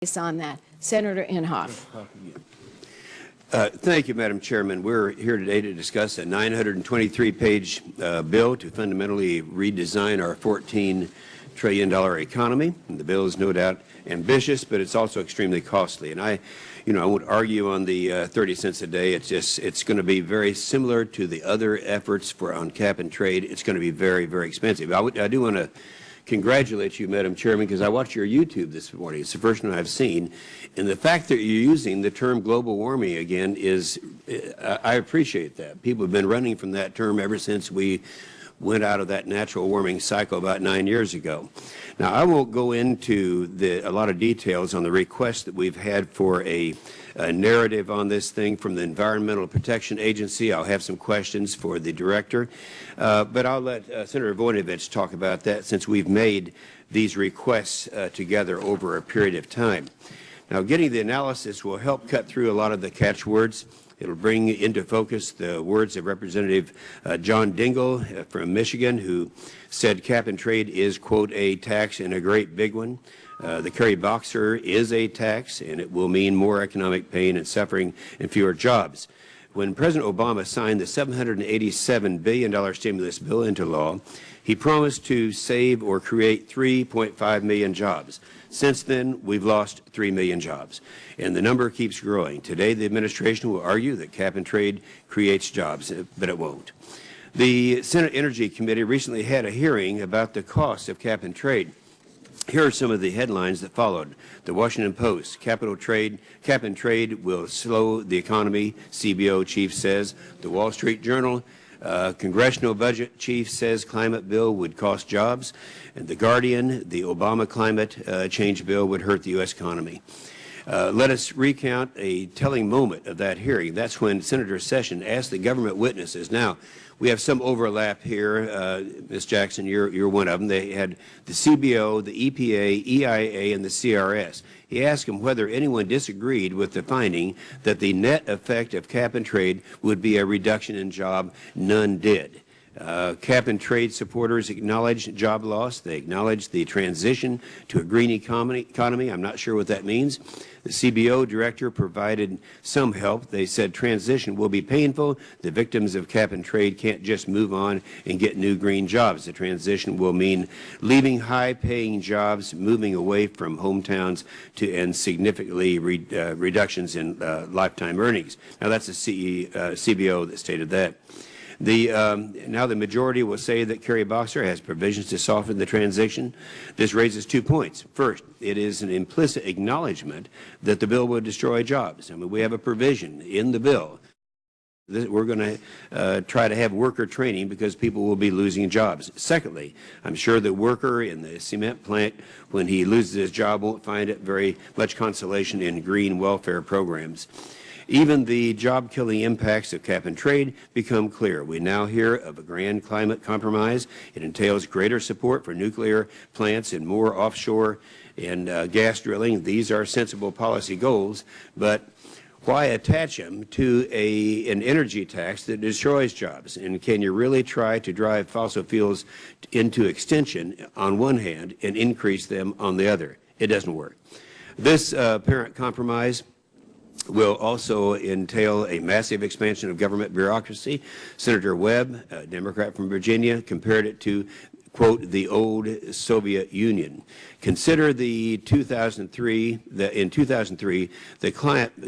on that. Senator Inhofe. Thank you, Madam Chairman. We're here today to discuss a 923-page bill to fundamentally redesign our $14 trillion economy. And the bill is no doubt ambitious, but it's also extremely costly. And I won't argue on the 30 cents a day. It's going to be very similar to the other efforts on cap and trade. It's going to be very, very expensive. I do want to congratulate you, Madam Chairman, because I watched your YouTube this morning. It's the first one I've seen. And the fact that you're using the term global warming again is, I appreciate that. People have been running from that term ever since we went out of that natural warming cycle about 9 years ago. Now, I won't go into a lot of details on the request that we've had for a narrative on this thing from the Environmental Protection Agency. I'll have some questions for the director, but I'll let Senator Voinovich talk about that since we've made these requests together over a period of time. Now, getting the analysis will help cut through a lot of the catchwords. It will bring into focus the words of Representative John Dingell from Michigan, who said cap and trade is, quote, a tax and a great big one. The Kerry Boxer is a tax, and it will mean more economic pain and suffering and fewer jobs. When President Obama signed the $787 billion stimulus bill into law, he promised to save or create 3.5 million jobs. Since then, we've lost 3 million jobs, and the number keeps growing. Today, the administration will argue that cap and trade creates jobs, but it won't. The Senate Energy Committee recently had a hearing about the cost of cap and trade. Here are some of the headlines that followed. The Washington Post, cap and trade will slow the economy, CBO chief says. The Wall Street Journal, Congressional Budget Chief says climate bill would cost jobs. And The Guardian, the Obama climate change bill would hurt the U.S. economy. Let us recount a telling moment of that hearing. That's when Senator Sessions asked the government witnesses. Now, we have some overlap here. Ms. Jackson, you're one of them. They had the CBO, the EPA, EIA, and the CRS. He asked them whether anyone disagreed with the finding that the net effect of cap and trade would be a reduction in job. None did. Cap and trade supporters acknowledged job loss. They acknowledged the transition to a green economy. I'm not sure what that means. The CBO director provided some help. They said transition will be painful. The victims of cap and trade can't just move on and get new green jobs. The transition will mean leaving high-paying jobs, moving away from hometowns and significantly reductions in lifetime earnings. Now, that's the CBO that stated that. Now the majority will say that Kerry Boxer has provisions to soften the transition. This raises 2 points. First, it is an implicit acknowledgement that the bill will destroy jobs. I mean, we have a provision in the bill. We're going to try to have worker training because people will be losing jobs. Secondly, I'm sure the worker in the cement plant, when he loses his job, won't find it very much consolation in green welfare programs. Even the job-killing impacts of cap and trade become clear. We now hear of a grand climate compromise. It entails greater support for nuclear plants and more offshore and gas drilling. These are sensible policy goals, but why attach them to an energy tax that destroys jobs? And can you really try to drive fossil fuels into extinction on one hand and increase them on the other? It doesn't work. This apparent compromise will also entail a massive expansion of government bureaucracy. Senator Webb, a Democrat from Virginia, compared it to, quote, the old Soviet Union. Consider in 2003, the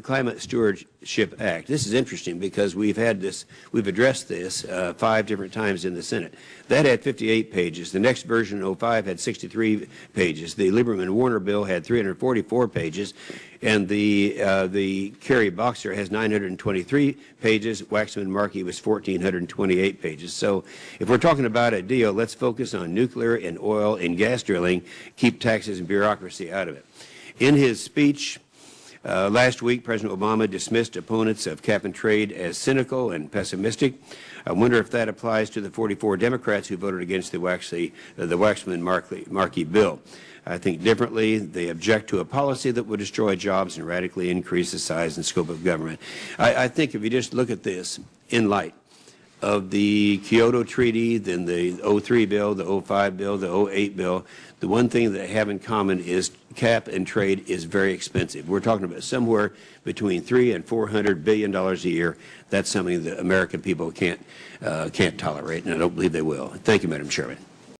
Climate Stewardship Act. This is interesting because we've addressed this 5 different times in the Senate. That had 58 pages. The next version, 05, had 63 pages. The Lieberman-Warner bill had 344 pages. And the Kerry Boxer has 923 pages. Waxman-Markey was 1,428 pages. So if we're talking about a deal, let's focus on nuclear and oil and gas drilling, keep taxes and bureaucracy out of it. In his speech last week, President Obama dismissed opponents of cap and trade as cynical and pessimistic. I wonder if that applies to the 44 Democrats who voted against the Waxman-Markey bill. I think differently. They object to a policy that would destroy jobs and radically increase the size and scope of government. I think if you just look at this in light of the Kyoto Treaty, then the 03 bill, the 05 bill, the 08 bill, the one thing that they have in common is cap and trade is very expensive. We're talking about somewhere between $300 and $400 billion a year. That's something that American people can't tolerate, and I don't believe they will. Thank you, Madam Chairman.